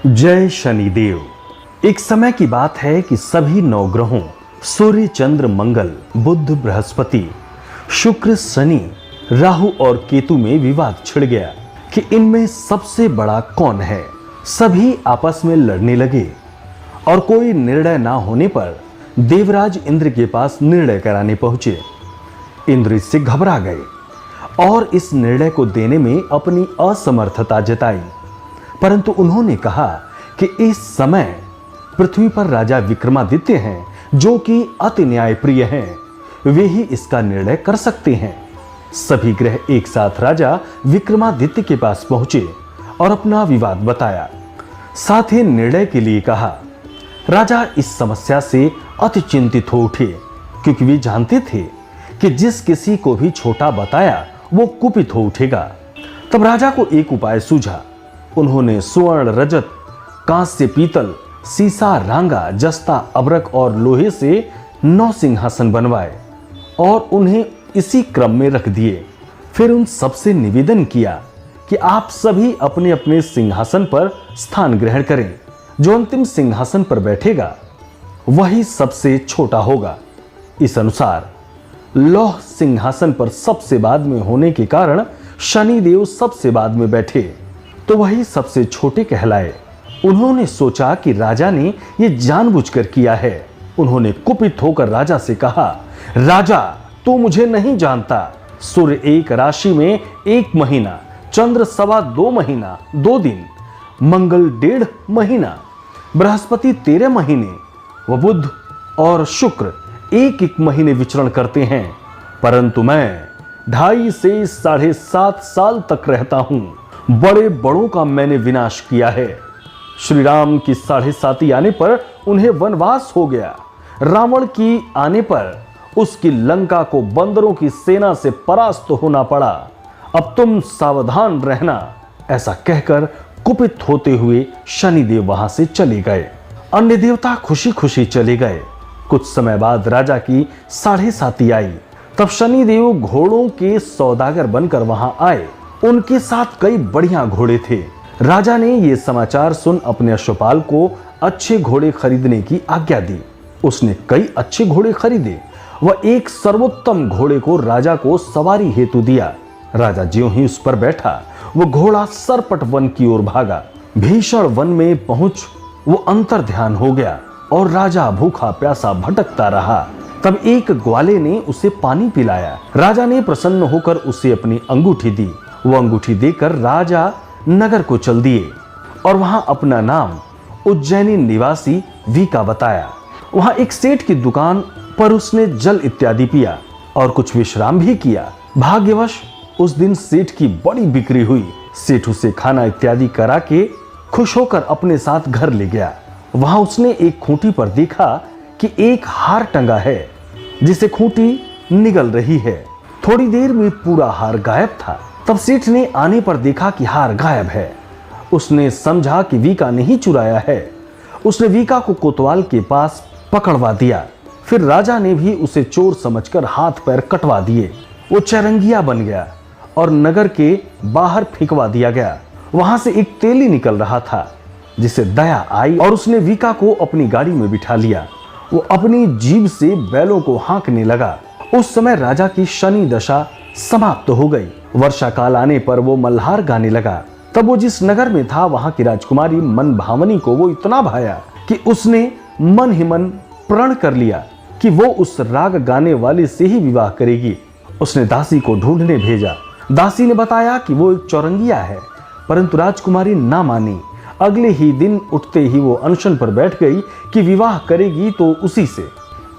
जय शनिदेव। एक समय की बात है कि सभी नवग्रहों सूर्य, चंद्र, मंगल, बुध, बृहस्पति, शुक्र, शनि, राहु और केतु में विवाद छिड़ गया कि इनमें सबसे बड़ा कौन है। सभी आपस में लड़ने लगे और कोई निर्णय ना होने पर देवराज इंद्र के पास निर्णय कराने पहुंचे। इंद्र इससे घबरा गए और इस निर्णय को देने में अपनी असमर्थता जताई, परंतु उन्होंने कहा कि इस समय पृथ्वी पर राजा विक्रमादित्य हैं जो कि अति न्यायप्रिय हैं, वे ही इसका निर्णय कर सकते हैं। सभी ग्रह एक साथ राजा विक्रमादित्य के पास पहुंचे और अपना विवाद बताया, साथ ही निर्णय के लिए कहा। राजा इस समस्या से अति चिंतित हो उठे क्योंकि वे जानते थे कि जिस किसी को भी छोटा बताया वो कुपित हो उठेगा। तब राजा को एक उपाय सूझा। उन्होंने स्वर्ण, रजत, कांस्य, पीतल, सीसा, रांगा, जस्ता, अबरक और लोहे से 9 सिंहासन बनवाए और उन्हें इसी क्रम में रख दिए। फिर उन सबसे निवेदन किया कि आप सभी अपने अपने सिंहासन पर स्थान ग्रहण करें। जो अंतिम सिंहासन पर बैठेगा वही सबसे छोटा होगा। इस अनुसार लौह सिंहासन पर सबसे बाद में होने के कारण शनिदेव सबसे बाद में बैठे तो वही सबसे छोटे कहलाए। उन्होंने सोचा कि राजा ने यह जानबूझकर किया है। उन्होंने कुपित होकर राजा से कहा, राजा तू मुझे नहीं जानता। सूर्य एक राशि में 1 महीना, चंद्र 2.25 महीना 2 दिन, मंगल 1.5 महीना, बृहस्पति 13 महीने व बुध और शुक्र 1 महीने विचरण करते हैं, परंतु मैं 2.5 से 7.5 साल तक रहता हूं। बड़े बड़ों का मैंने विनाश किया है। श्री राम की 7.5 आने पर उन्हें वनवास हो गया। रावण की आने पर उसकी लंका को बंदरों की सेना से परास्त होना पड़ा। अब तुम सावधान रहना। ऐसा कहकर कुपित होते हुए शनिदेव वहां से चले गए। अन्य देवता खुशी खुशी चले गए। कुछ समय बाद राजा की 7.5 आई। तब शनिदेव घोड़ों के सौदागर बनकर वहां आए। उनके साथ कई बढ़िया घोड़े थे। राजा ने यह समाचार सुन अपने अश्वपाल को अच्छे घोड़े खरीदने की आज्ञा दी। उसने कई अच्छे घोड़े खरीदे व एक सर्वोत्तम घोड़े को राजा को सवारी हेतु दिया। राजा ज्यों ही उस पर बैठा वो घोड़ा सरपट वन की ओर भागा। भीषण वन में पहुंच वो अंतर ध्यान हो गया और राजा भूखा प्यासा भटकता रहा। तब एक ग्वाले ने उसे पानी पिलाया। राजा ने प्रसन्न होकर उसे अपनी अंगूठी दी। वो अंगूठी देकर राजा नगर को चल दिए और वहां अपना नाम उज्जैनी निवासी वी का बताया। वहां एक सेठ की दुकान पर उसने जल इत्यादि पिया और कुछ विश्राम भी किया। भाग्यवश उस दिन सेठ की बड़ी बिक्री हुई। सेठ उसे खाना इत्यादि करा के खुश होकर अपने साथ घर ले गया। वहां उसने एक खूंटी पर देखा कि एक हार टंगा है जिसे खूंटी निगल रही है। थोड़ी देर में पूरा हार गायब था। तब सेठ ने आने पर देखा कि हार गायब है। उसने समझा कि वीका नहीं चुराया है। उसने वीका को कोतवाल के पास पकड़वा दिया। फिर राजा ने भी उसे चोर समझकर हाथ पैर कटवा दिए। वो चरंगिया बन गया और नगर के बाहर फेंकवा दिया गया। वहां से एक तेली निकल रहा था जिसे दया आई और उसने वीका को अपनी गाड़ी में बिठा लिया। वो अपनी जीभ से बैलों को हाँकने लगा। उस समय राजा की शनि दशा समाप्त हो गई। वर्षा काल आने पर वो मल्हार गाने लगा। तब वो जिस नगर में था वहां की राजकुमारी मन भावनी को वो इतना भाया कि उसने मन ही मन प्रण कर लिया कि वो उस राग गाने वाले से ही विवाह करेगी। उसने दासी को ढूंढने भेजा। दासी ने बताया कि वो एक चौरंगिया है, परंतु राजकुमारी ना मानी। अगले ही दिन उठते ही वो अनशन पर बैठ गई कि विवाह करेगी तो उसी से।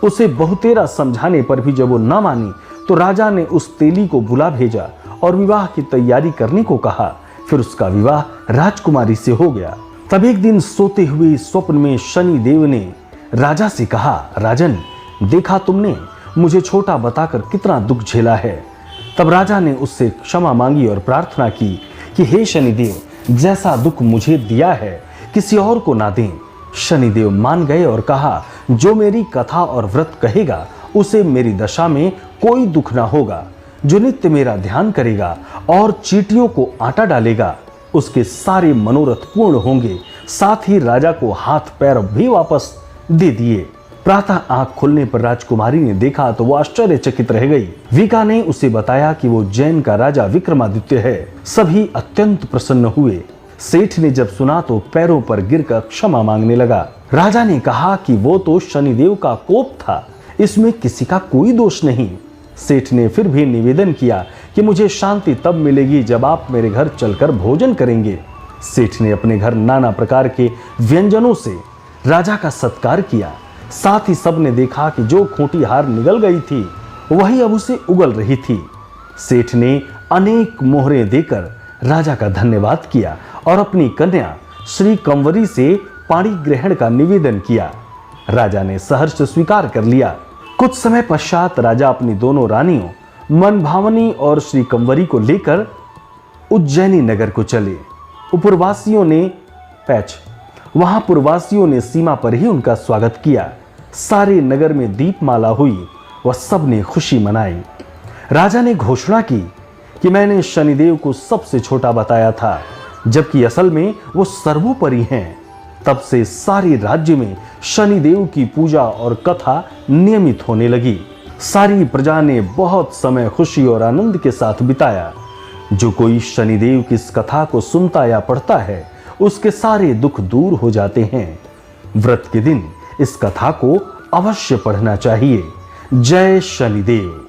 उसे बहुतेरा समझाने पर भी जब वो ना मानी तो राजा ने उस तेली को बुला भेजा और विवाह की तैयारी करने को कहा। फिर उसका विवाह राजकुमारी से हो गया। तब एक दिन सोते हुए स्वप्न में शनि देव ने राजा से कहा, राजन देखा तुमने मुझे छोटा बताकर कितना दुख झेला है। तब राजा ने उससे क्षमा मांगी और प्रार्थना की कि हे शनिदेव, जैसा दुख मुझे दिया है किसी और को ना दें। शनिदेव मान गए और कहा, जो मेरी कथा और व्रत कहेगा उसे मेरी दशा में कोई दुख ना होगा। जो नित्य मेरा ध्यान करेगा और चींटियों को आटा डालेगा उसके सारे मनोरथ पूर्ण होंगे, साथ ही राजा को हाथ पैर भी वापस दे दिए। प्रातः आंख खुलने पर राजकुमारी ने देखा तो वो आश्चर्यचकित रह गई। विका ने उसे बताया कि वो जैन का राजा विक्रमादित्य है। सभी अत्यंत प्रसन्न हुए। सेठ ने जब सुना तो पैरों पर गिरकर क्षमा मांगने लगा। राजा ने कहा कि वो तो शनिदेव का कोप था, इसमें किसी का कोई दोष नहीं। सेठ ने फिर भी निवेदन किया कि मुझे शांति तब मिलेगी जब आप मेरे घर चलकर भोजन करेंगे। सेठ ने अपने घर नाना प्रकार के व्यंजनों से राजा का सत्कार किया। साथ ही सबने देखा कि जो खूंटी हार निगल गई थी वही अब उसे उगल रही थी। सेठ ने अनेक मोहरें देकर राजा का धन्यवाद किया और अपनी कन्या श्री कंवरी से पाणी ग्रहण का निवेदन किया। राजा ने सहर्ष स्वीकार कर लिया। कुछ समय पश्चात राजा अपनी दोनों रानियों मनभावनी और श्री कंवरी को लेकर उज्जैनी नगर को चले। वहां पूर्ववासियों ने सीमा पर ही उनका स्वागत किया। सारे नगर में दीपमाला हुई व सबने खुशी मनाई। राजा ने घोषणा की कि मैंने शनिदेव को सबसे छोटा बताया था, जबकि असल में वो सर्वोपरि हैं। तब से सारे राज्य में शनिदेव की पूजा और कथा नियमित होने लगी। सारी प्रजा ने बहुत समय खुशी और आनंद के साथ बिताया। जो कोई शनिदेव की इस कथा को सुनता या पढ़ता है उसके सारे दुख दूर हो जाते हैं। व्रत के दिन इस कथा को अवश्य पढ़ना चाहिए। जय शनिदेव।